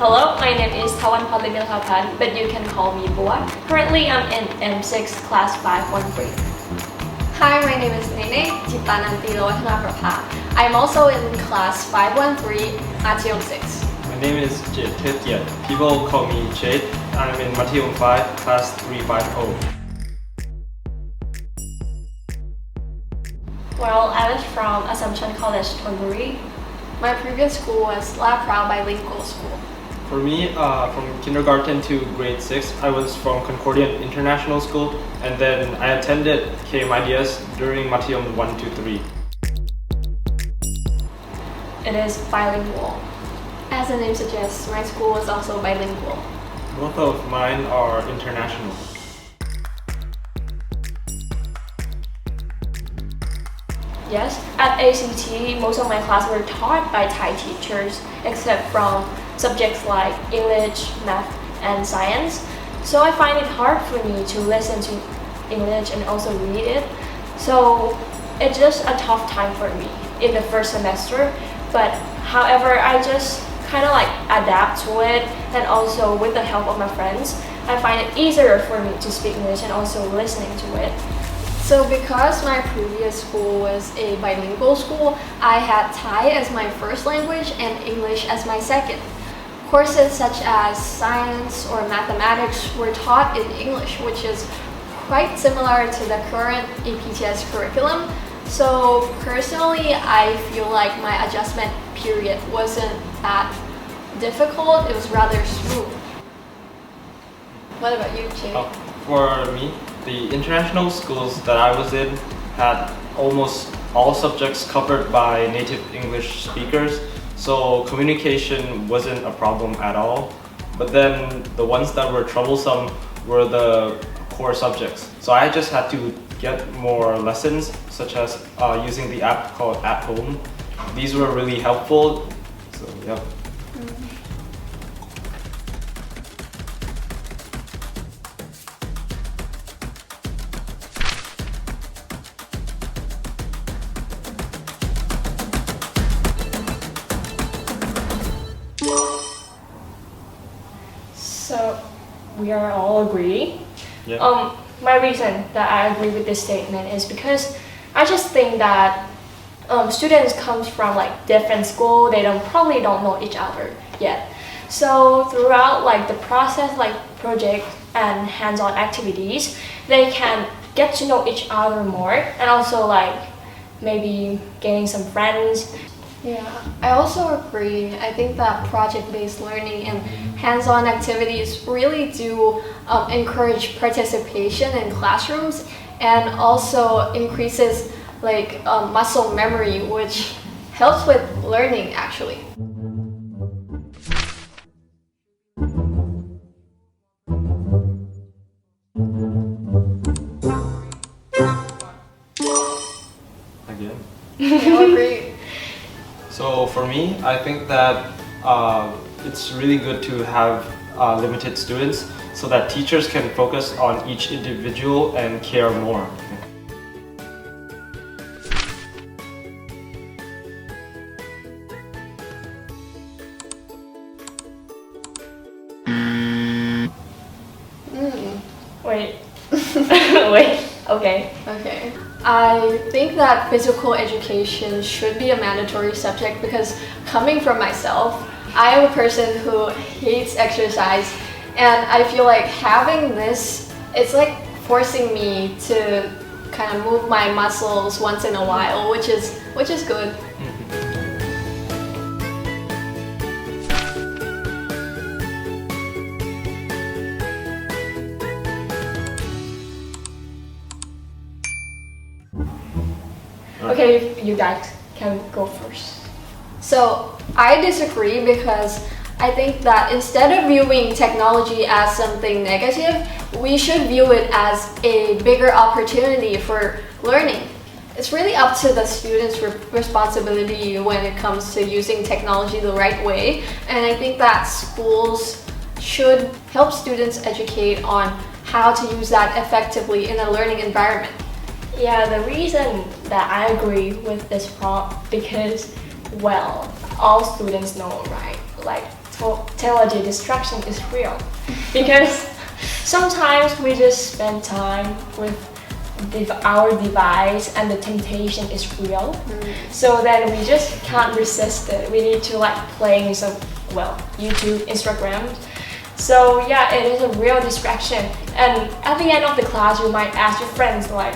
Hello, my name is TUMWAN, but you can call me Bua. Currently, I'm in M6 class 513. Hi, my name is Nene Jitanantilowathanaprapha. I'm also in class 513, Matthew 6. My name is Jit Yet. People call me Jade. I'm in Matthew 5, class 350. Well, I was from Assumption College, Thonburi. My previous school was La Proud Bilingual School. For me, from kindergarten to grade 6, I was from Concordian International School, and then I attended KMIDS during Matthew 1 to 3. It is bilingual. As the name suggests, my school was also bilingual. Both of mine are international. Yes, at ACT, most of my classes were taught by Thai teachers, except from subjects like English, math, and science. So I find it hard for me to listen to English and also read it. So it's just a tough time for me in the first semester. But however, I just kind of like adapt to it, and also with the help of my friends, I find it easier for me to speak English and also listening to it. So because my previous school was a bilingual school, I had Thai as my first language and English as my second. Courses such as science or mathematics were taught in English, which is quite similar to the current EPTS curriculum. So personally, I feel like my adjustment period wasn't that difficult, it was rather smooth. What about you, Jay? For me, the international schools that I was in had almost all subjects covered by native English speakers, so communication wasn't a problem at all. But then the ones that were troublesome were the core subjects. So I just had to get more lessons, such as using the app called At Home. These were really helpful, so yeah. So we are all agree. Yeah. My reason that I agree with this statement is because I just think that students comes from like different school. They probably don't know each other yet. So throughout like the process, like project and hands-on activities, they can get to know each other more, and also like maybe gaining some friends. Yeah, I also agree. I think that project-based learning and hands-on activities really do encourage participation in classrooms, and also increases like muscle memory, which helps with learning actually. Again. I agree. So for me, I think that it's really good to have limited students so that teachers can focus on each individual and care more. Wait. Wait. Okay. Okay. I think that physical education should be a mandatory subject because coming from myself, I am a person who hates exercise, and I feel like having this, it's like forcing me to kind of move my muscles once in a while, which is good. Okay, you guys can go first. So I disagree because I think that instead of viewing technology as something negative, we should view it as a bigger opportunity for learning. It's really up to the students' responsibility when it comes to using technology the right way, and I think that schools should help students educate on how to use that effectively in a learning environment. Yeah, the reason that I agree with this prompt because, well, all students know, right? Like technology distraction is real. Because sometimes we just spend time with our device and the temptation is real. So then we just can't resist it. We need to like playing some, YouTube, Instagram. So yeah, it is a real distraction. And at the end of the class, you might ask your friends like,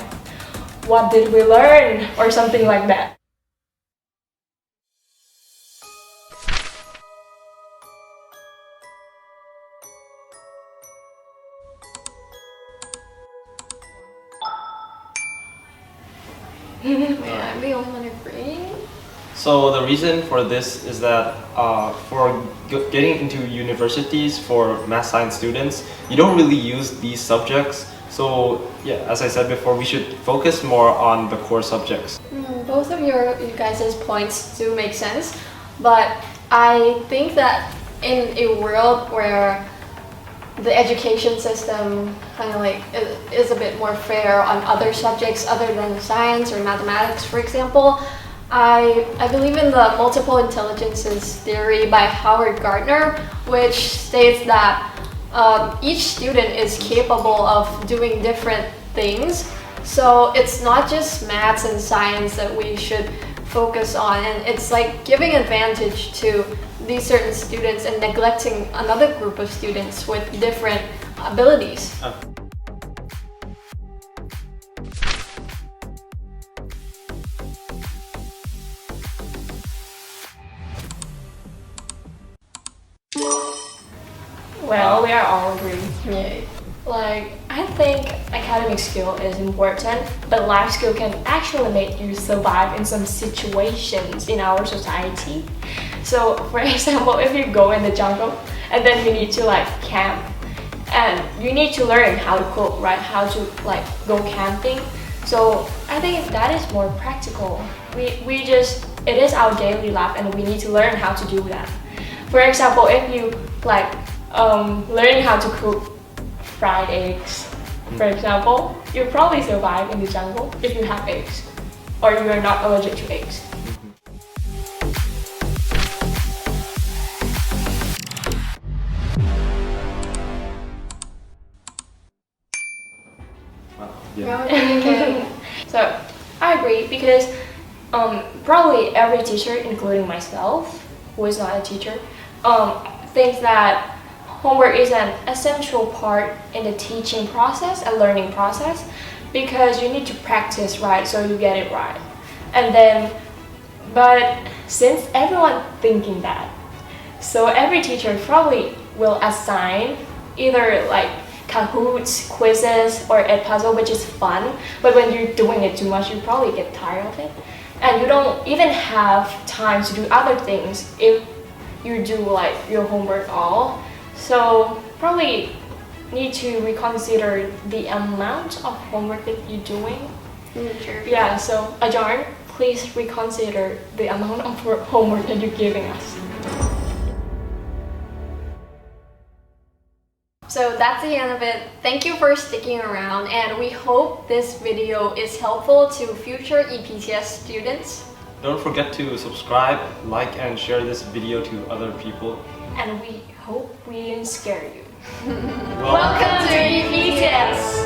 what did we learn? Or something like that. Yeah, I'm the only one agreeing. So the reason for this is that for getting into universities for math science students, you don't really use these subjects. So yeah, as I said before, we should focus more on the core subjects. Both of you guys' points do make sense, but I think that in a world where the education system kind of like is a bit more fair on other subjects other than science or mathematics, for example, I believe in the multiple intelligences theory by Howard Gardner, which states that each student is capable of doing different things. So it's not just maths and science that we should focus on, and it's like giving advantage to these certain students and neglecting another group of students with different abilities. Well, we are all agreed. Yeah. Like, I think academic skill is important, but life skill can actually make you survive in some situations in our society. So, for example, if you go in the jungle and then you need to like camp, and you need to learn how to cook, right? How to like go camping. So I think that is more practical. It is our daily life, and we need to learn how to do that. For example, if you like learn how to cook fried eggs, for example, you'll probably survive in the jungle if you have eggs, or you are not allergic to eggs. Yeah. So I agree, because probably every teacher, including myself, who is not a teacher, thinks that homework is an essential part in the teaching process and learning process, because you need to practice, right, so you get it right. And then, but since everyone thinking that, so every teacher probably will assign either like Kahoots, quizzes, or a puzzle, which is fun, but when you're doing it too much, you probably get tired of it. And you don't even have time to do other things if you do like your homework all. So probably need to reconsider the amount of homework that you're doing. Sure. Yeah, so Ajarn, please reconsider the amount of homework that you're giving us. So that's the end of it. Thank you for sticking around, and we hope this video is helpful to future EPTS students. Don't forget to subscribe, like, and share this video to other people. And we hope we didn't scare you. Welcome to EPTS!